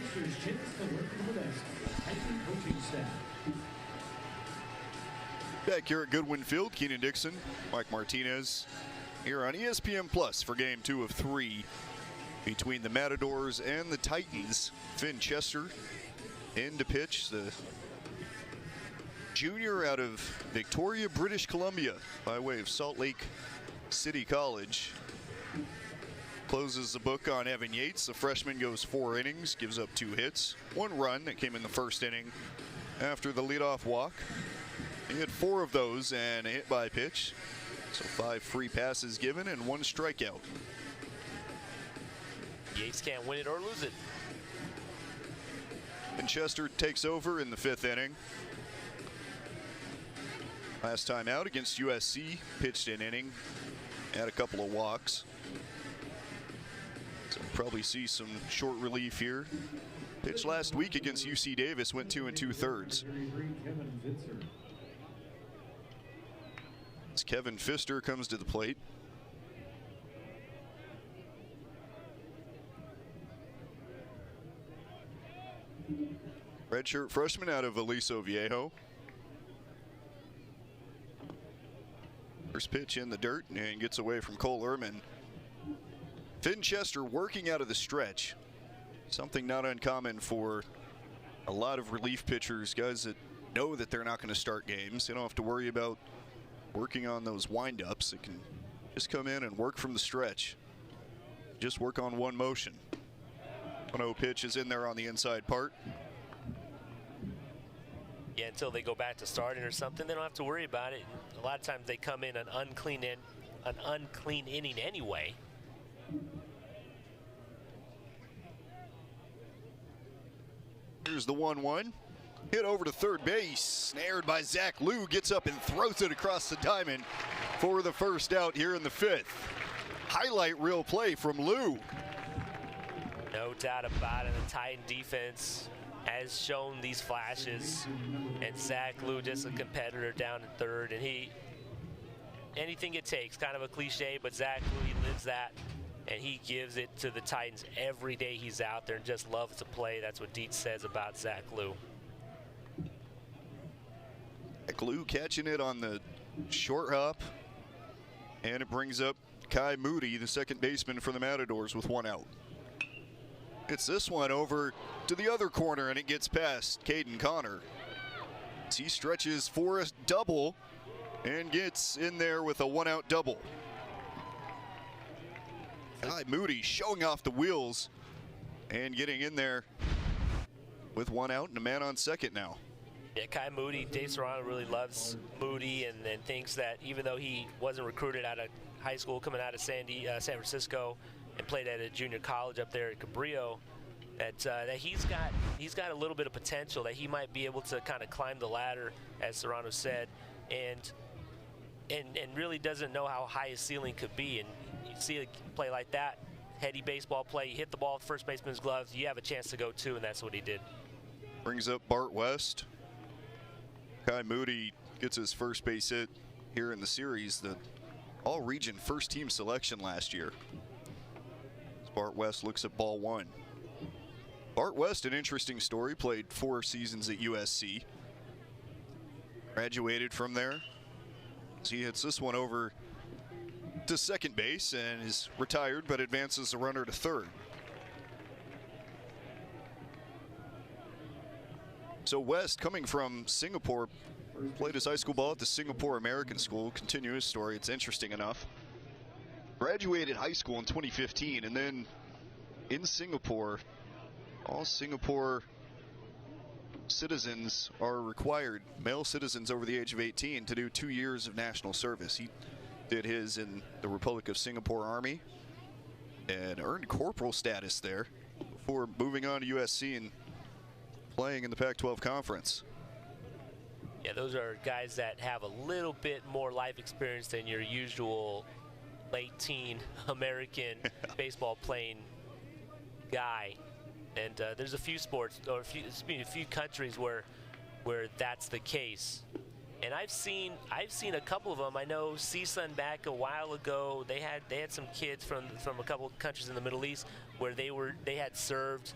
youngsters' chance to learn from the best Titan coaching staff. Back here at Goodwin Field, Kienan Dixon, Mike Martinez, here on ESPN Plus for Game 2 of 3 between the Matadors and the Titans. Finn Chester in to pitch, the junior out of Victoria, British Columbia, by way of Salt Lake City College. Closes the book on Evan Yates. The freshman goes 4 innings, gives up 2 hits, 1 run that came in the first inning after the leadoff walk. He had 4 of those and a hit by pitch. So 5 free passes given and 1 strikeout. Yates can't win it or lose it. And Chester takes over in the 5th inning. Last time out against USC, pitched an inning, had a couple of walks. So we'll probably see some short relief here. Pitched last week against UC Davis, went 2 2/3. As Kevin Pfister comes to the plate. Redshirt freshman out of Aliso Viejo. First pitch in the dirt and gets away from Cole Ehrman. Finn Chester working out of the stretch. Something not uncommon for a lot of relief pitchers, guys that know that they're not going to start games. They don't have to worry about working on those windups. They can just come in and work from the stretch. Just work on one motion. 1-0 pitch is in there on the inside part. Yeah, until they go back to starting or something, they don't have to worry about it. A lot of times they come in an unclean inning anyway. Here's the 1-1. Hit over to third base. Snared by Zach Liu. Gets up and throws it across the diamond for the first out here in the 5th. Highlight reel play from Liu. No doubt about it. The Titan defense has shown these flashes. And Zach Liu, just a competitor down in third. And anything it takes, kind of a cliche, but Zach Liu, he lives that. And he gives it to the Titans every day he's out there and just loves to play. That's what Dietz says about Zach Liu. Zach Liu catching it on the short hop. And it brings up Kai Moody, the second baseman for the Matadors, with 1 out. It's this one over to the other corner, and it gets past Caden Connor. He stretches for a double and gets in there with a 1-out double. Kai Moody showing off the wheels and getting in there with 1 out and a man on second now. Yeah, Kai Moody, Dave Serrano really loves Moody and thinks that even though he wasn't recruited out of high school, coming out of San Francisco, and played at a junior college up there at Cabrillo, that he's got a little bit of potential, that he might be able to kind of climb the ladder, as Serrano said, and really doesn't know how high his ceiling could be. And you see a play like that, heady baseball play, you hit the ball with first baseman's gloves, you have a chance to go too, and that's what he did. Brings up Bart West. Kai Moody gets his first base hit here in the series, the all-region first-team selection last year. Bart West looks at ball 1. Bart West, an interesting story, played 4 seasons at USC. Graduated from there. So he hits this one over to second base and is retired, but advances the runner to third. So West, coming from Singapore, played his high school ball at the Singapore American School. Continue his story, it's interesting enough. Graduated high school in 2015, and then in Singapore, all Singapore citizens are required, male citizens over the age of 18, to do 2 years of national service. He did his in the Republic of Singapore Army and earned corporal status there before moving on to USC and playing in the Pac-12 Conference. Yeah, those are guys that have a little bit more life experience than your usual late teen American baseball playing guy. And there's a few sports, or a few countries where that's the case. And I've seen a couple of them. I know CSUN back a while ago, they had some kids from a couple of countries in the Middle East where they had served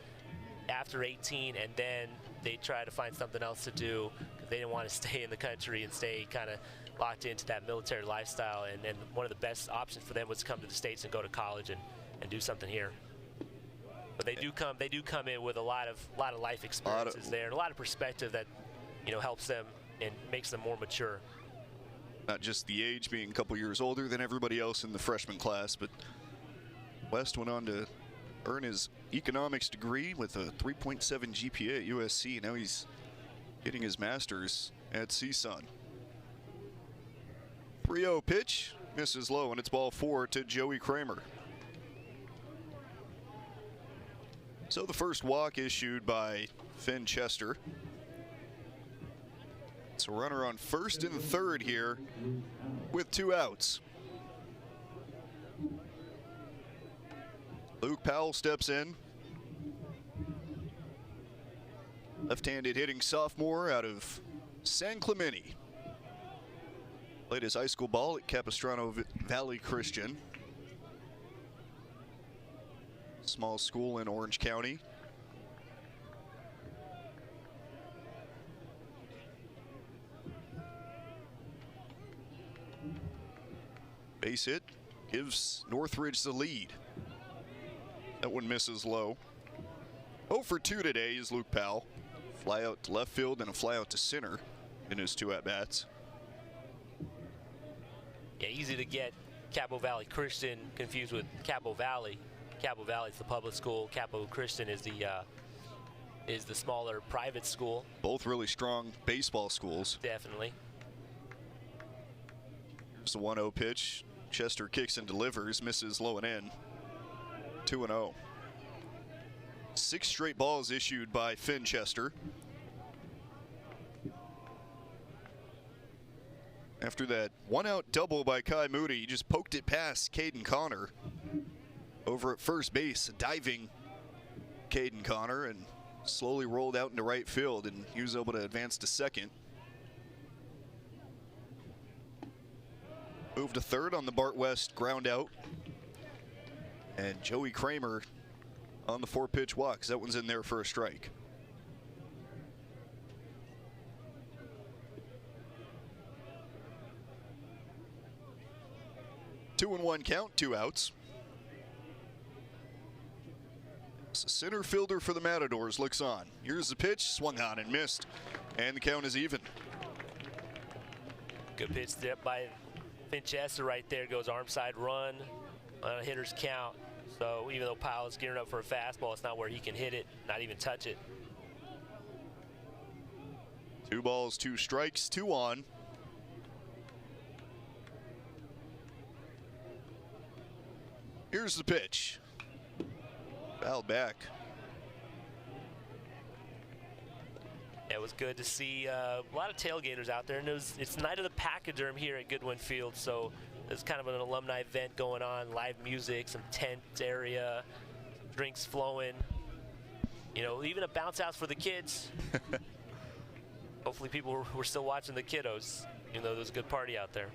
after 18, and then they try to find something else to do because they didn't want to stay in the country and stay kind of locked into that military lifestyle. And one of the best options for them was to come to the States and go to college and do something here. But they do come in with a lot of life experiences there, and a lot of perspective that, you know, helps them and makes them more mature. Not just the age, being a couple years older than everybody else in the freshman class, but West went on to earn his economics degree with a 3.7 GPA at USC. Now he's getting his master's at CSUN. 3-0 pitch, misses low, and it's ball 4 to Joey Kramer. So the first walk issued by Finn Chester. So runner on first and third here with 2 outs. Luke Powell steps in. Left-handed hitting sophomore out of San Clemente. Played his high school ball at Capistrano Valley Christian. Small school in Orange County. Base hit gives Northridge the lead. That one misses low. 0 for 2 today is Luke Powell. Fly out to left field and a fly out to center in his 2 at-bats. Yeah, easy to get Capo Valley Christian confused with Capo Valley. Capo Valley is the public school. Capo Christian is the smaller private school. Both really strong baseball schools. Definitely. Here's the 1-0 pitch. Chester kicks and delivers, misses low and in. 2-0. 6 straight balls issued by Finn Chester. After that 1-out double by Kai Moody, he just poked it past Caden Connor. Over at first base, diving Caden Connor, and slowly rolled out into right field, and he was able to advance to second. Moved to third on the Bart West ground out. And Joey Kramer on the 4-pitch walk, because that one's in there for a strike. Two and 1 count, 2 outs. So center fielder for the Matadors looks on. Here's the pitch, swung on and missed, and the count is even. Good pitch there by Finn Chester right there. Goes arm side run on a hitter's count. So even though Powell is gearing up for a fastball, it's not where he can hit it, not even touch it. 2 balls, 2 strikes, 2 on. Here's the pitch. Fouled back. It was good to see a lot of tailgaters out there, and it's Night of the Pachyderm here at Goodwin Field, so there's kind of an alumni event going on, live music, some tent area, drinks flowing, you know, even a bounce house for the kids. Hopefully people were still watching the kiddos, even though there's a good party out there.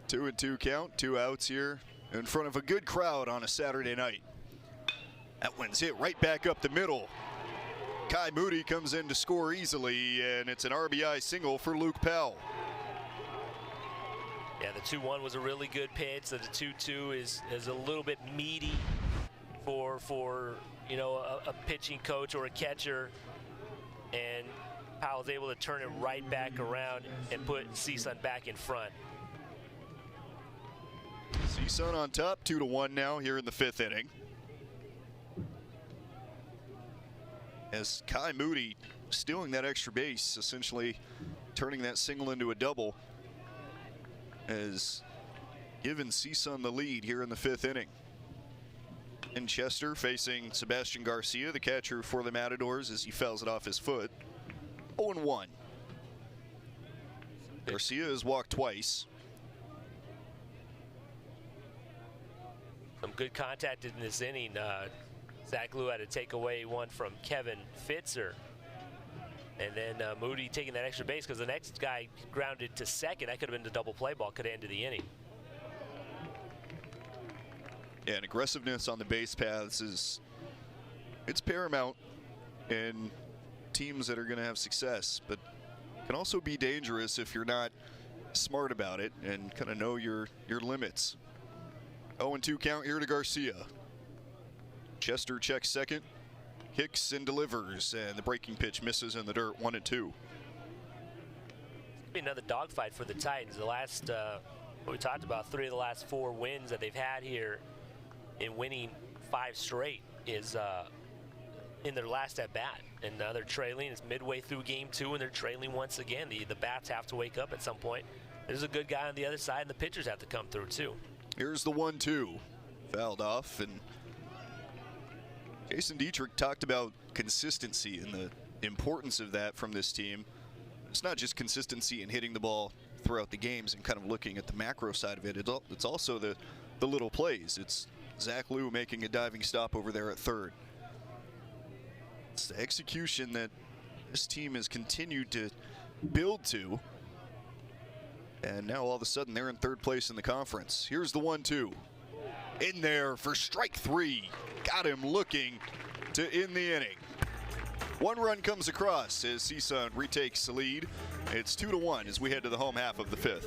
2 and 2 count, 2 outs here in front of a good crowd on a Saturday night. That one's hit right back up the middle. Kai Moody comes in to score easily, and it's an RBI single for Luke Powell. Yeah, the 2-1 was a really good pitch. So the 2-2 is a little bit meaty for you know, a pitching coach or a catcher, and Powell's able to turn it right back around and put CSUN back in front. CSUN on top, 2-1 now here in the 5th inning. As Kai Moody stealing that extra base, essentially turning that single into a double, has given CSUN the lead here in the 5th inning. In Chester facing Sebastian Garcia, the catcher for the Matadors, as he fouls it off his foot. 0-1. Garcia has walked twice. Some good contact in this inning. Zach Lou had to take away one from Kevin Fitzer. And then Moody taking that extra base because the next guy grounded to second. That could have been the double play ball, could have ended the inning. Yeah, and aggressiveness on the base paths is it's paramount in teams that are going to have success, but can also be dangerous if you're not smart about it and kind of know your limits. 0-2 count here to Garcia. Chester checks second, kicks and delivers, and the breaking pitch misses in the dirt. 1-2. Be another dogfight for the Titans. The last, what we talked about, 3 of the last 4 wins that they've had here in winning 5 straight is in their last at bat. And now they're trailing. It's midway through game 2, and they're trailing once again. The bats have to wake up at some point. There's a good guy on the other side, and the pitchers have to come through too. Here's the 1-2, fouled off, and Jason Dietrich talked about consistency and the importance of that from this team. It's not just consistency in hitting the ball throughout the games and kind of looking at the macro side of it. It's also the little plays. It's Zach Liu making a diving stop over there at third. It's the execution that this team has continued to build to. And now all of a sudden they're in third place in the conference. Here's the 1-2. In there for strike 3. Got him looking to end the inning. 1 run comes across as CSUN retakes the lead. It's 2-1 as we head to the home half of the 5th.